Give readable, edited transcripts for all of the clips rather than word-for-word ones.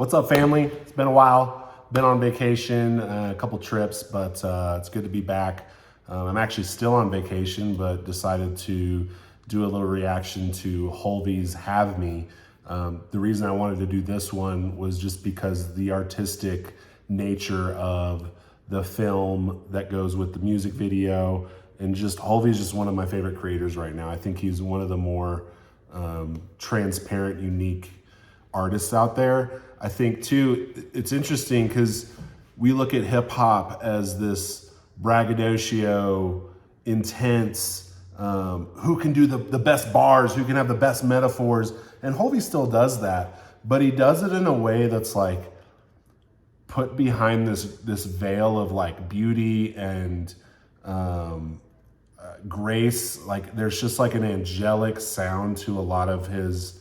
What's up, family? It's been a while. Been on vacation, a couple trips, but it's good to be back. I'm actually still on vacation, but decided to do a little reaction to Hulvey's Have Me. The reason I wanted to do this one was just because the artistic nature of the film that goes with the music video, and just Hulvey's just one of my favorite creators right now. I think he's one of the more transparent, unique artists out there. I think too, it's interesting because we look at hip hop as this braggadocio, intense, who can do the best bars, who can have the best metaphors. And Hulvey still does that, but he does it in a way that's like put behind this veil of like beauty and grace. Like there's just like an angelic sound to a lot of his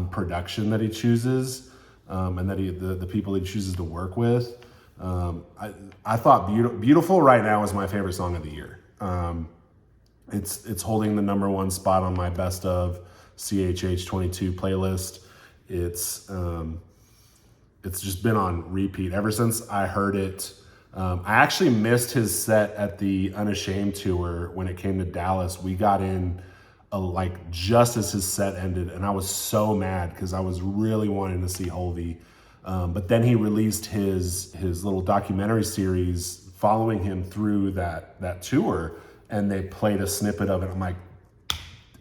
production that he chooses, and that the people he chooses to work with. I thought Beautiful right now is my favorite song of the year. It's holding the #1 spot on my best of CHH 22 playlist. It's just been on repeat ever since I heard it. I actually missed his set at the Unashamed tour when it came to Dallas. We got in like just as his set ended, and I was so mad because I was really wanting to see Hulvey. But then he released his little documentary series following him through that tour, and they played a snippet of it. I'm like,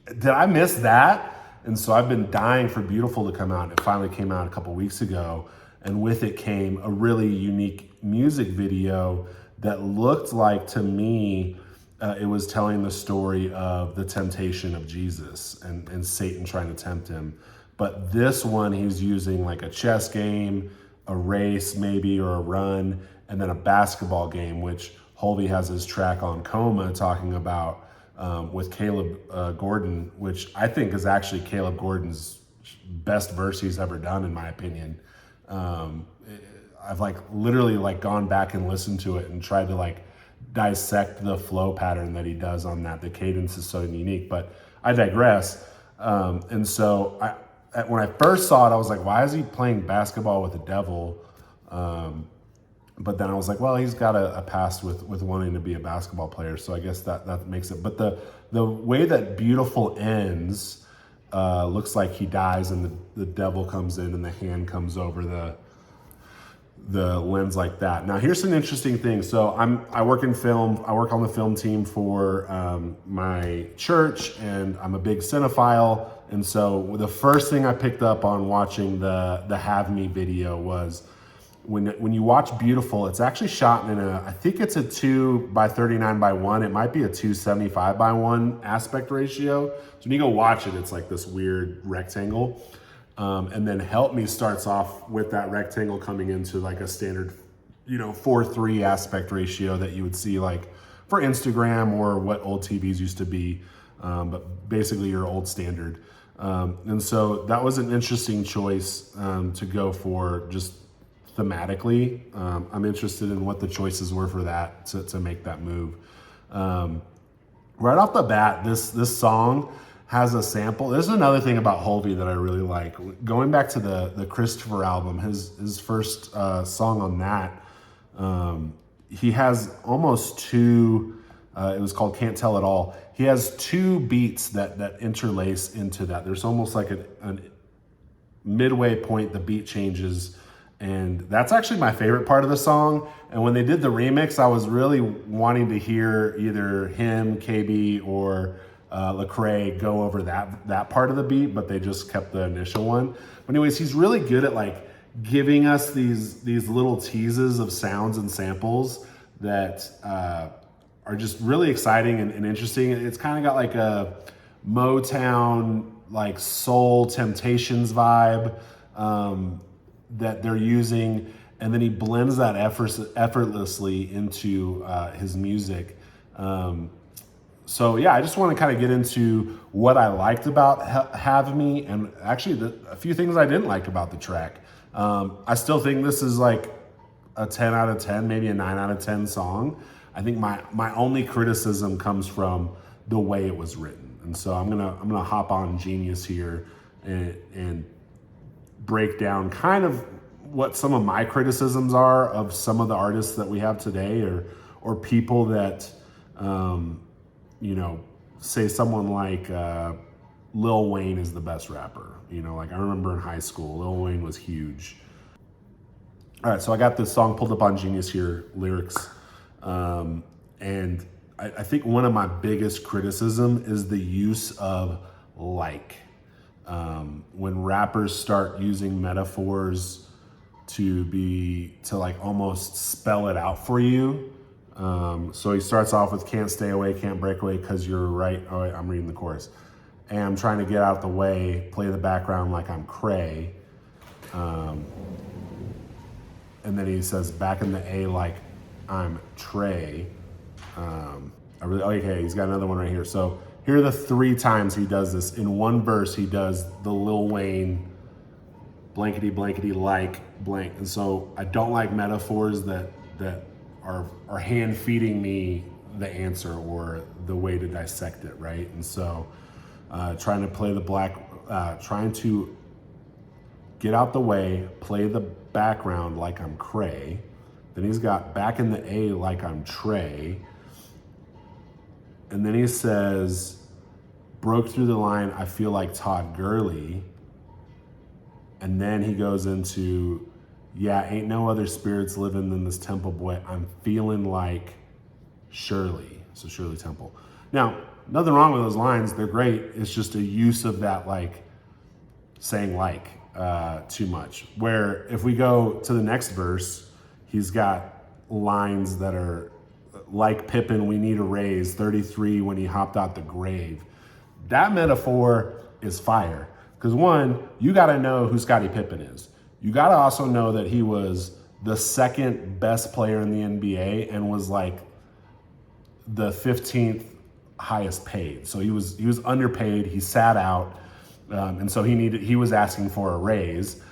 did I miss that? And so I've been dying for Beautiful to come out. It finally came out a couple weeks ago, and with it came a really unique music video that looked like, to me, it was telling the story of the temptation of Jesus and Satan trying to tempt him. But this one, he's using like a chess game, a race maybe, or a run, and then a basketball game, which Hulvey has his track on Coma talking about with Caleb Gordon, which I think is actually Caleb Gordon's best verse he's ever done, in my opinion. I've like literally like gone back and listened to it and tried to like dissect the flow pattern that he does on that. The cadence is so unique, but I digress. And so when I first saw it, I was like, why is he playing basketball with the devil? But then I was like, well, he's got a past with wanting to be a basketball player, so I guess that makes it. But the way that Beautiful ends looks like he dies and the devil comes in and the hand comes over the lens like that. Now here's an interesting thing. So I work in film. I work on the film team for my church, and I'm a big cinephile. And so the first thing I picked up on watching the Have Me video was when you watch Beautiful, it's actually shot in I think it's a 2:39:1. It might be a 2:75:1 aspect ratio. So when you go watch it, it's like this weird rectangle. And then Help Me starts off with that rectangle coming into like a standard, 4:3 aspect ratio that you would see like for Instagram or what old TVs used to be, but basically your old standard. And so that was an interesting choice to go for just thematically. I'm interested in what the choices were for that to make that move. Right off the bat, this song has a sample. There's another thing about Hulvey that I really like. Going back to the Christopher album, his first song on that, he has almost two, it was called Can't Tell It All. He has two beats that interlace into that. There's almost like a midway point, the beat changes, and that's actually my favorite part of the song. And when they did the remix, I was really wanting to hear either him, KB, or Lecrae go over that part of the beat, but they just kept the initial one. But anyways, he's really good at like giving us these little teases of sounds and samples that are just really exciting and interesting. It's kind of got like a Motown, like soul Temptations vibe that they're using, and then he blends that effortlessly into his music. So yeah, I just want to kind of get into what I liked about Have Me, and actually a few things I didn't like about the track. I still think this is like a 10 out of 10, maybe a 9 out of 10 song. I think my only criticism comes from the way it was written. And so I'm gonna hop on Genius here and break down kind of what some of my criticisms are of some of the artists that we have today, or people that, you know, say someone like Lil Wayne is the best rapper. You know, like I remember in high school, Lil Wayne was huge. All right, so I got this song pulled up on Genius here, lyrics. And I think one of my biggest criticism is the use of like. When rappers start using metaphors to like almost spell it out for you. So he starts off with can't stay away, can't break away because you're right. Oh, wait, I'm reading the chorus. And I'm trying to get out the way, play the background like I'm cray. And then he says back in the A like I'm Trey. Okay, he's got another one right here. So here are the 3 times he does this. In one verse, he does the Lil Wayne blankety blankety like blank. And so I don't like metaphors that are hand feeding me the answer or the way to dissect it, right? And so trying to get out the way, play the background like I'm cray. Then he's got back in the A like I'm Trey. And then he says, broke through the line, I feel like Todd Gurley. And then he goes into, yeah, ain't no other spirits living than this Temple boy. I'm feeling like Shirley. So Shirley Temple. Now, nothing wrong with those lines. They're great. It's just a use of that, like, saying like too much. Where if we go to the next verse, he's got lines that are, like Pippin, we need a raise, 33 when he hopped out the grave. That metaphor is fire. Because one, you got to know who Scottie Pippen is. You got to also know that he was the second best player in the NBA and was like the 15th highest paid. So he was underpaid. He sat out, and so he was asking for a raise.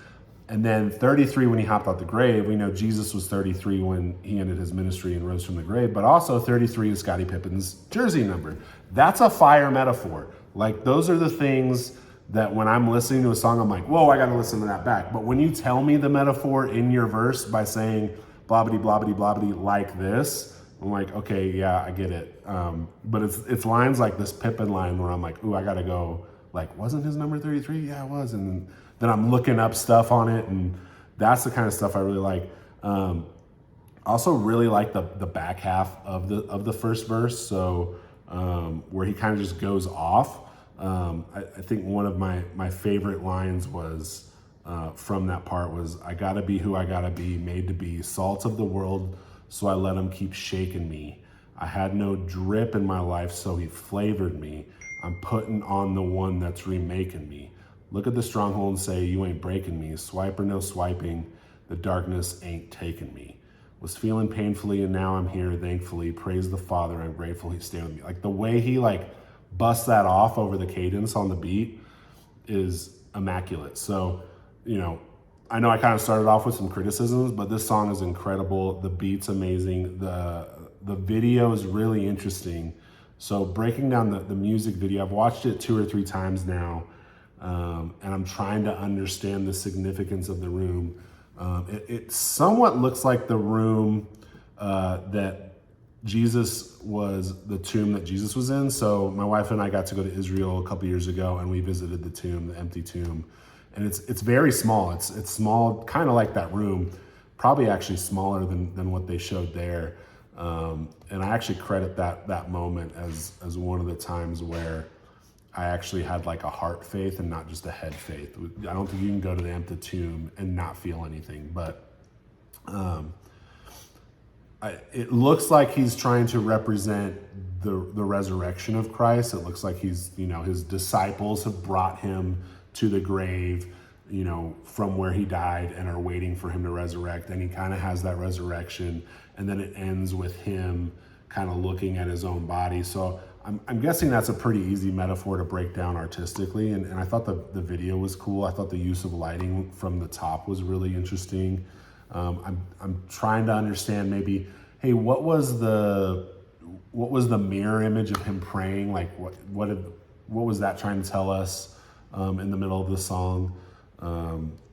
And then 33 when he hopped out the grave. We know Jesus was 33 when he ended his ministry and rose from the grave, but also 33 is Scottie Pippen's jersey number. That's a fire metaphor. Like those are the things that when I'm listening to a song, I'm like, whoa, I got to listen to that back. But when you tell me the metaphor in your verse by saying blobbity, blobbity, blobbity like this, I'm like, okay, yeah, I get it. But it's lines like this Pippen line where I'm like, ooh, I got to go, like, wasn't his number 33? Yeah, it was. And then I'm looking up stuff on it, and that's the kind of stuff I really like. Also really like the back half of the first verse, so where he kind of just goes off. I think one of my favorite lines was from that part was, I gotta be who I gotta be, made to be, salt of the world, so I let him keep shaking me. I had no drip in my life, so he flavored me. I'm putting on the one that's remaking me. Look at the stronghold and say, you ain't breaking me. Swipe or no swiping, the darkness ain't taking me. Was feeling painfully and now I'm here, thankfully. Praise the Father, I'm grateful he stayed with me. Like the way he like busts that off over the cadence on the beat is immaculate. So, you know I kind of started off with some criticisms, but this song is incredible. The beat's amazing. The video is really interesting. So breaking down the music video, I've watched it 2 or 3 times now. And I'm trying to understand the significance of the room. It somewhat looks like the room that Jesus was, the tomb that Jesus was in. So my wife and I got to go to Israel a couple years ago, and we visited the tomb, the empty tomb. And it's very small. It's small, kind of like that room, probably actually smaller than what they showed there. And I actually credit that moment as one of the times where I actually had like a heart faith and not just a head faith. I don't think you can go to the empty tomb and not feel anything, but it looks like he's trying to represent the resurrection of Christ. It looks like his disciples have brought him to the grave, from where he died and are waiting for him to resurrect. And he kind of has that resurrection, and then it ends with him kind of looking at his own body. So I'm guessing that's a pretty easy metaphor to break down artistically. And I thought the video was cool. I thought the use of lighting from the top was really interesting. I'm trying to understand maybe, hey, what was the mirror image of him praying? Like what was that trying to tell us in the middle of the song?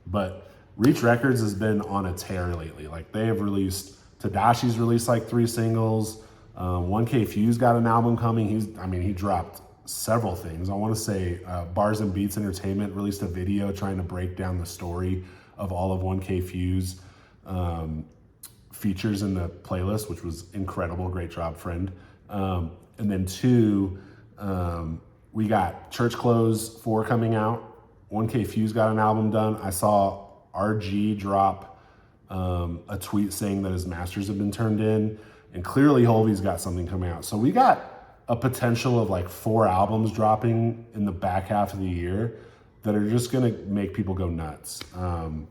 But Reach Records has been on a tear lately. Like they have released, Tedashi's released like 3 singles. 1K Fuse got an album coming. He dropped several things. I want to say Bars and Beats Entertainment released a video trying to break down the story of all of 1K Fuse features in the playlist, which was incredible. Great job, friend. And then 2, we got Church Clothes 4 coming out. 1K Fuse got an album done. I saw RG drop a tweet saying that his masters have been turned in, and clearly Hulvey's got something coming out. So we got a potential of like 4 albums dropping in the back half of the year that are just gonna make people go nuts. And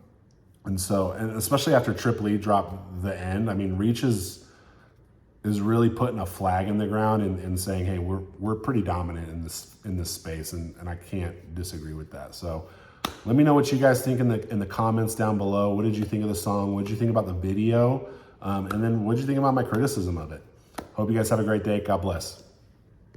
especially after Triple E dropped The End, I mean, Reach is really putting a flag in the ground and saying, hey, we're pretty dominant in this space, and I can't disagree with that. So let me know what you guys think in the comments down below. What did you think of the song? What did you think about the video? And then what did you think about my criticism of it? Hope you guys have a great day. God bless.